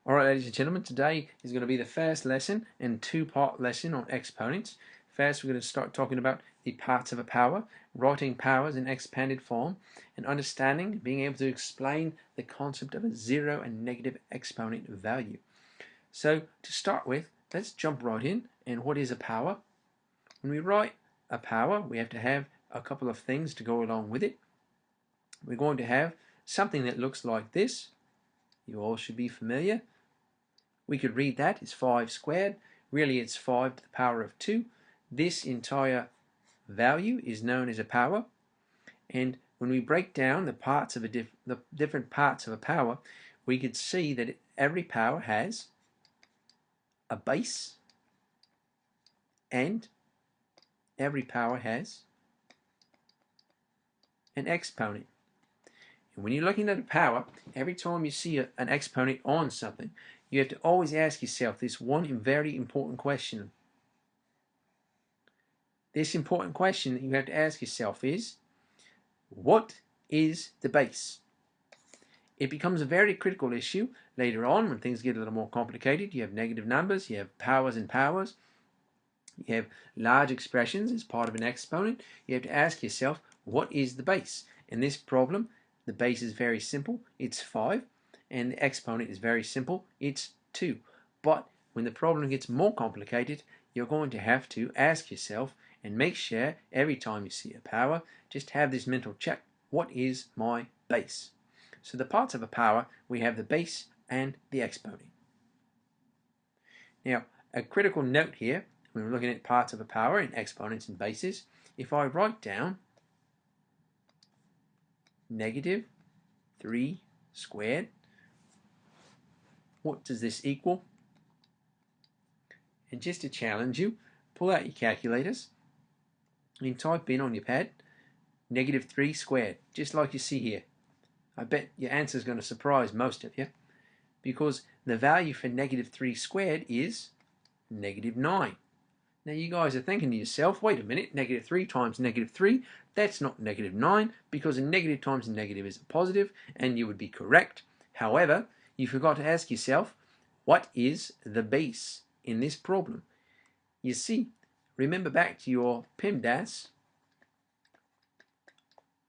Alright, ladies and gentlemen, today is going to be the first lesson and two-part lesson on exponents. First, we're going to start talking about the parts of a power, writing powers in expanded form, and understanding, being able to explain the concept of a zero and negative exponent value. So, to start with, let's jump right in. And what is a power? When we write a power, we have to have a couple of things to go along with it. We're going to have something that looks like this. You all should be familiar. We could read that as 5 squared. Really, it's 5 to the power of 2. This entire value is known as a power. And when we break down the parts of the different parts of a power, we could see that every power has a base, and every power has an exponent. And when you're looking at a power, every time you see an exponent on something, you have to always ask yourself this one very important question. This important question that you have to ask yourself is, what is the base? It becomes a very critical issue later on when things get a little more complicated. You have negative numbers, you have powers and powers, you have large expressions as part of an exponent. You have to ask yourself, what is the base? In this problem, the base is very simple, it's 5, and the exponent is very simple, it's 2. But when the problem gets more complicated, you're going to have to ask yourself and make sure every time you see a power, just have this mental check, what is my base? So the parts of a power, we have the base and the exponent. Now, a critical note here, when we're looking at parts of a power in exponents and bases, if I write down negative 3 squared, what does this equal? And just to challenge you, pull out your calculators and type in on your pad negative 3 squared, just like you see here. I bet your answer is going to surprise most of you, because the value for negative 3 squared is negative 9. Now you guys are thinking to yourself, wait a minute, negative 3 times negative 3, that's not negative 9, because a negative times a negative is a positive, and you would be correct. However, you forgot to ask yourself, what is the base in this problem? You see, remember back to your PEMDAS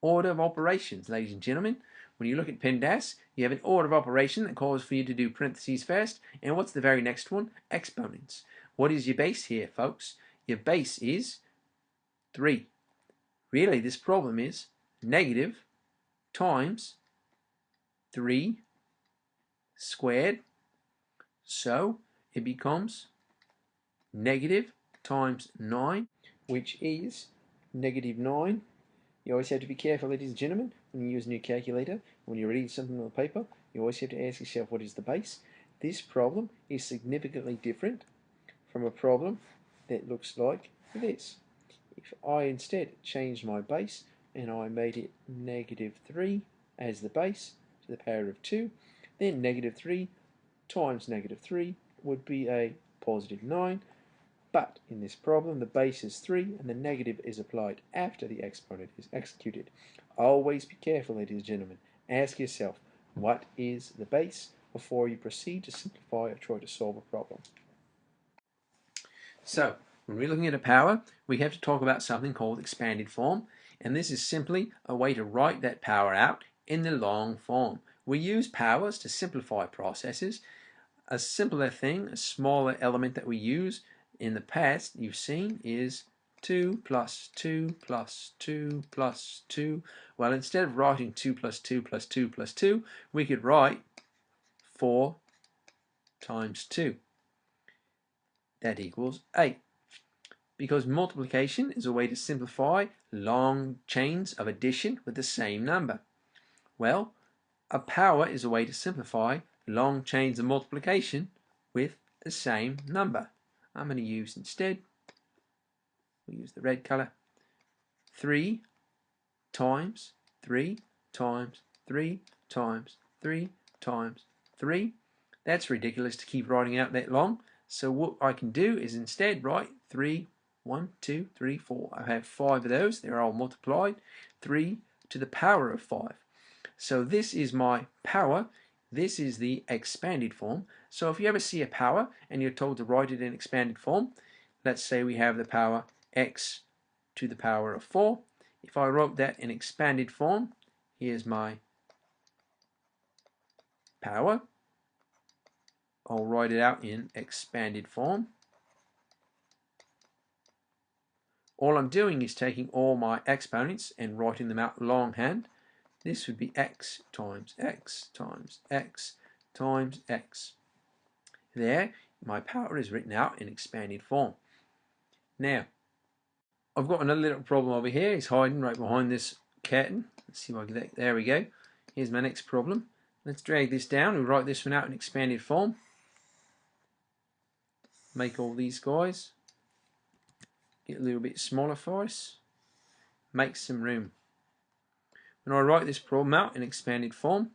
order of operations, ladies and gentlemen. When you look at PEMDAS, you have an order of operation that calls for you to do parentheses first, and what's the very next one? Exponents. What is your base here, folks? Your base is 3. Really, this problem is negative times 3 squared. So it becomes negative times 9, which is negative 9. You always have to be careful, ladies and gentlemen, when you're using your calculator. When you're reading something on paper, you always have to ask yourself, what is the base? This problem is significantly different from a problem that looks like this. If I instead changed my base and I made it negative 3 as the base to the power of 2, then negative 3 times negative 3 would be a positive 9. But in this problem, the base is 3 and the negative is applied after the exponent is executed. Always be careful, ladies and gentlemen. Ask yourself, what is the base, before you proceed to simplify or try to solve a problem. So, when we're looking at a power, we have to talk about something called expanded form, and this is simply a way to write that power out in the long form. We use powers to simplify processes. A simpler thing, a smaller element that we use in the past, you've seen, is 2 plus 2 plus 2 plus 2. Well, instead of writing 2 plus 2 plus 2 plus 2, we could write 4 times 2. That equals 8. Because multiplication is a way to simplify long chains of addition with the same number. Well, a power is a way to simplify long chains of multiplication with the same number. I'm going to use instead, we'll use the red color, 3 times 3 times 3 times 3 times 3. That's ridiculous to keep writing out that long. So what I can do is instead write 3, 1, 2, 3, 4. I have 5 of those. They're all multiplied. 3 to the power of 5. So this is my power. This is the expanded form. So if you ever see a power and you're told to write it in expanded form, let's say we have the power x to the power of 4. If I wrote that in expanded form, here's my power. I'll write it out in expanded form. All I'm doing is taking all my exponents and writing them out longhand. This would be x times x times x times x. There, my power is written out in expanded form. Now, I've got another little problem over here. It's hiding right behind this curtain. Let's see if I can get that. There we go. Here's my next problem. Let's drag this down and write this one out in expanded form. Make all these guys get a little bit smaller for us. Make some room. When I write this problem out in expanded form,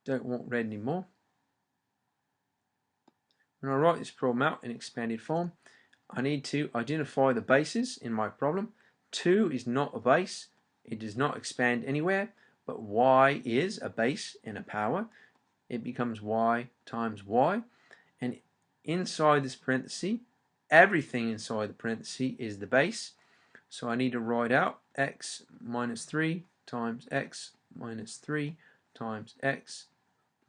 don't want red anymore. When I write this problem out in expanded form, I need to identify the bases in my problem. 2 is not a base. It does not expand anywhere, but y is a base and a power. It becomes y times y. And inside this parenthesis, everything inside the parenthesis is the base. So I need to write out x minus 3 times x minus 3 times x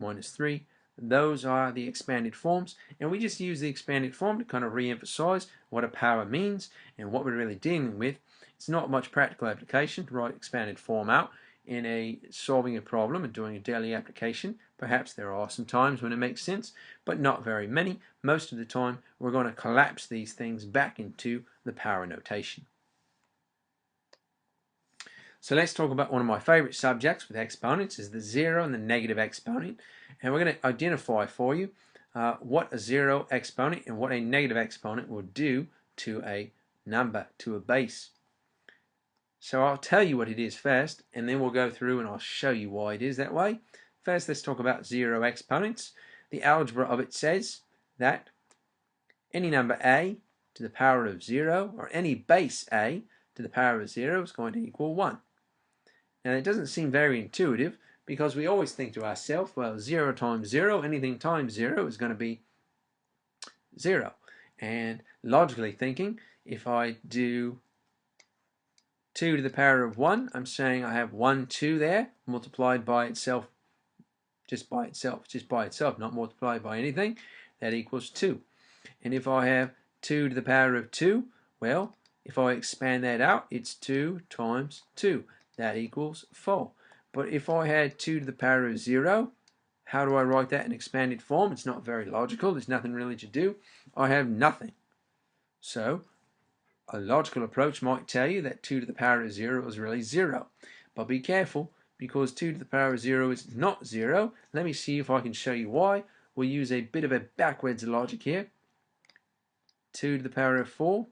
minus 3. Those are the expanded forms, and we just use the expanded form to kind of re-emphasize what a power means and what we're really dealing with. It's not much practical application to write expanded form out in solving a problem and doing a daily application. Perhaps there are some times when it makes sense, but not very many. Most of the time we're going to collapse these things back into the power notation. So let's talk about one of my favorite subjects with exponents is the zero and the negative exponent. And we're going to identify for you what a zero exponent and what a negative exponent will do to a number, to a base. So I'll tell you what it is first, and then we'll go through and I'll show you why it is that way. First, let's talk about zero exponents. The algebra of it says that any number a to the power of 0, or any base a to the power of 0 is going to equal 1. Now it doesn't seem very intuitive because we always think to ourselves, well, 0 times 0, anything times 0 is going to be 0. And logically thinking, if I do 2 to the power of 1, I'm saying I have 1, 2 there, multiplied by itself, just by itself, not multiplied by anything, that equals 2. And if I have 2 to the power of 2, well, if I expand that out, it's 2 times 2. That equals 4. But if I had 2 to the power of 0, how do I write that in expanded form? It's not very logical. There's nothing really to do. I have nothing. So a logical approach might tell you that 2 to the power of 0 is really 0. But be careful, because 2 to the power of 0 is not 0. Let me see if I can show you why. We'll use a bit of a backwards logic here. 2 to the power of 4,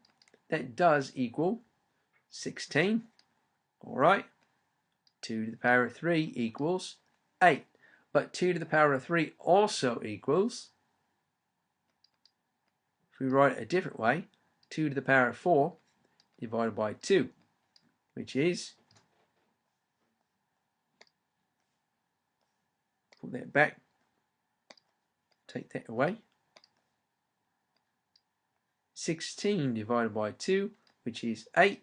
that does equal 16. Alright, 2 to the power of 3 equals 8. But 2 to the power of 3 also equals, if we write it a different way, 2 to the power of 4 divided by 2, which is, put that back, take that away, 16 divided by 2, which is 8.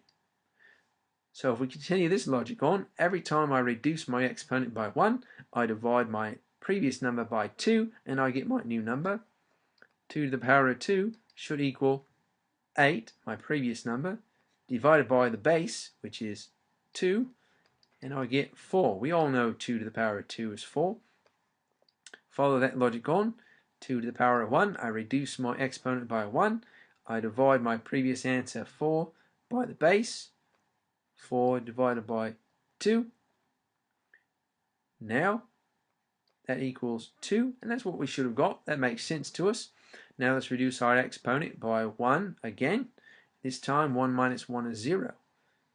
So if we continue this logic on, every time I reduce my exponent by 1, I divide my previous number by 2, and I get my new number. 2 to the power of 2 should equal 8, my previous number, divided by the base, which is 2, and I get 4. We all know 2 to the power of 2 is 4. Follow that logic on. 2 to the power of 1, I reduce my exponent by 1. I divide my previous answer 4 by the base. 4 divided by 2. Now that equals 2, and that's what we should have got. That makes sense to us. Now let's reduce our exponent by 1 again. This time 1 minus 1 is 0.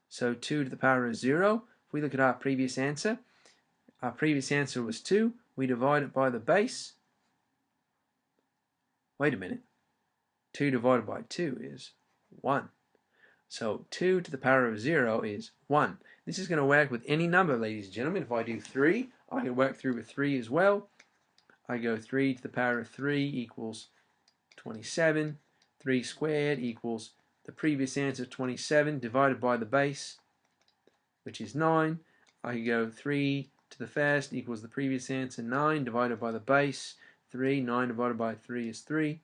So 2 to the power of 0. If we look at our previous answer was 2. We divide it by the base. Wait a minute. 2 divided by 2 is 1. So 2 to the power of 0 is 1. This is going to work with any number, ladies and gentlemen. If I do 3, I can work through with 3 as well. I go 3 to the power of 3 equals 27. 3 squared equals the previous answer, 27, divided by the base, which is 9. I can go 3 to the first equals the previous answer, 9, divided by the base, 3. 9 divided by 3 is 3.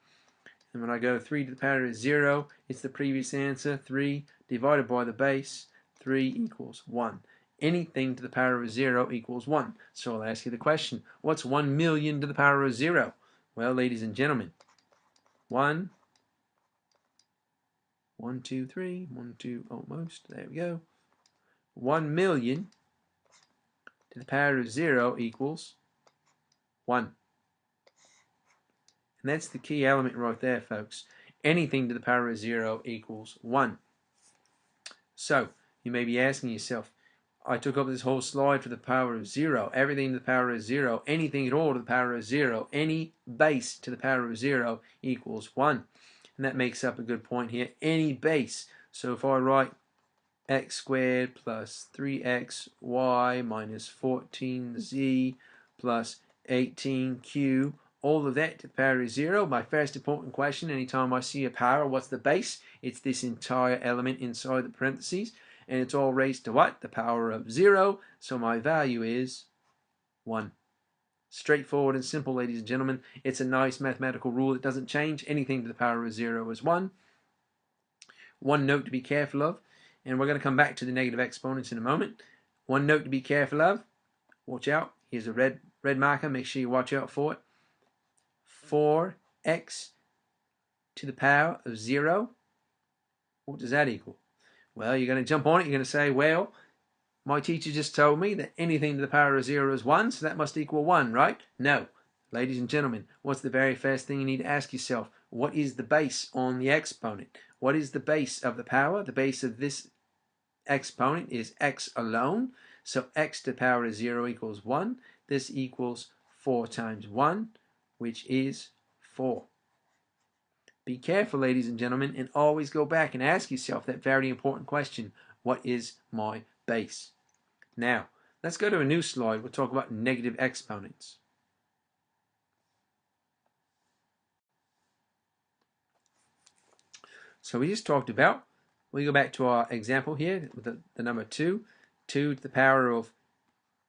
And when I go 3 to the power of 0, it's the previous answer, 3, divided by the base, 3 equals 1. Anything to the power of 0 equals 1. So I'll ask you the question, what's 1 million to the power of 0? Well, ladies and gentlemen, 1, 1, 2, 3, 1, 2, almost, there we go. 1 million to the power of 0 equals 1. And that's the key element right there, folks. Anything to the power of 0 equals 1. So, you may be asking yourself, I took up this whole slide for the power of 0. Everything to the power of 0, anything at all to the power of 0, any base to the power of 0 equals 1. And that makes up a good point here. Any base. So if I write x squared plus 3xy minus 14z plus 18q, all of that to the power of 0. My first important question, anytime I see a power, what's the base? It's this entire element inside the parentheses. And it's all raised to what? The power of 0. So my value is 1. Straightforward and simple, ladies and gentlemen. It's a nice mathematical rule. It doesn't change. Anything to the power of 0 is 1. One note to be careful of, and we're going to come back to the negative exponents in a moment. One note to be careful of. Watch out. Here's a red marker. Make sure you watch out for it. 4x to the power of 0. What does that equal? Well, you're going to jump on it. You're going to say, well, my teacher just told me that anything to the power of 0 is 1, so that must equal 1, right? No. Ladies and gentlemen, what's the very first thing you need to ask yourself? What is the base on the exponent? What is the base of the power? The base of this exponent is x alone. So x to the power of 0 equals 1. This equals 4 times 1, which is 4. Be careful, ladies and gentlemen, and always go back and ask yourself that very important question. What is my base? Now, let's go to a new slide. We'll talk about negative exponents. So we just talked about, we go back to our example here with the number 2. 2 to the power of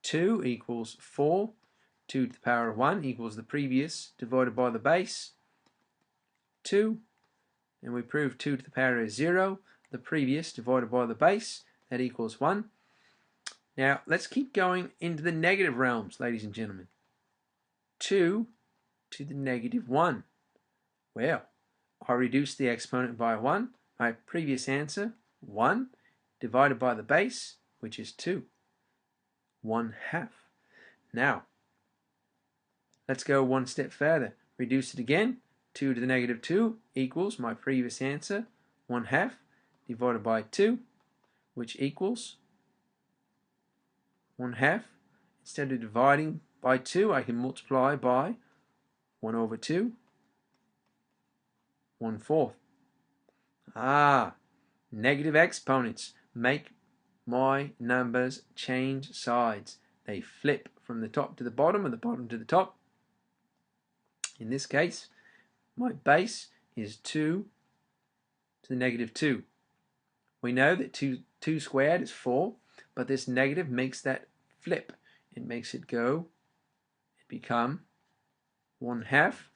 2 equals 4. 2 to the power of 1 equals the previous divided by the base, 2. And we prove 2 to the power of 0, the previous divided by the base, that equals 1. Now, let's keep going into the negative realms, ladies and gentlemen. 2 to the negative 1. Well, I reduced the exponent by 1. My previous answer, 1, divided by the base, which is 2. 1/2. Now, let's go one step further. Reduce it again. 2 to the negative 2 equals my previous answer, 1/2, divided by 2, which equals 1/2. Instead of dividing by 2, I can multiply by 1 over 2, 1/4. Negative exponents make my numbers change sides. They flip from the top to the bottom and the bottom to the top. In this case, my base is 2 to the negative 2. We know that 2 squared is 4, but this negative makes that flip. It makes it become 1/2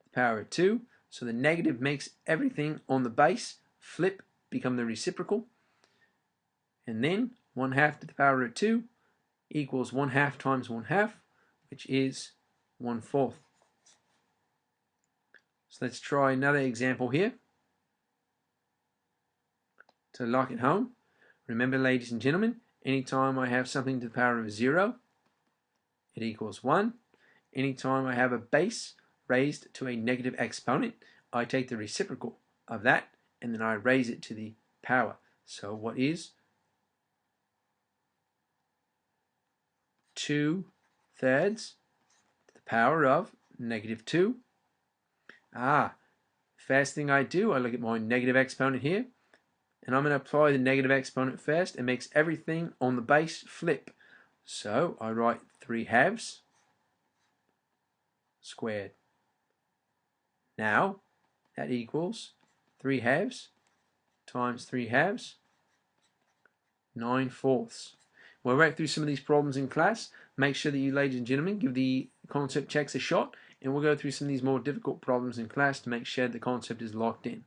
the power of 2. So the negative makes everything on the base flip, become the reciprocal. And then 1/2 to the power of 2 equals 1/2 times 1/2, which is 1/4. So let's try another example here. To lock it home, remember, ladies and gentlemen, anytime I have something to the power of 0, it equals 1. Anytime I have a base raised to a negative exponent, I take the reciprocal of that and then I raise it to the power. So what is 2/3 to the power of negative 2? First thing I do, I look at my negative exponent here, And I'm going to apply the negative exponent first. It makes everything on the base flip. So I write 3 halves squared. Now that equals 3 halves times 3 halves, 9/4. We'll work through some of these problems in class. Make sure that you, ladies and gentlemen, give the concept checks a shot, and we'll go through some of these more difficult problems in class to make sure the concept is locked in.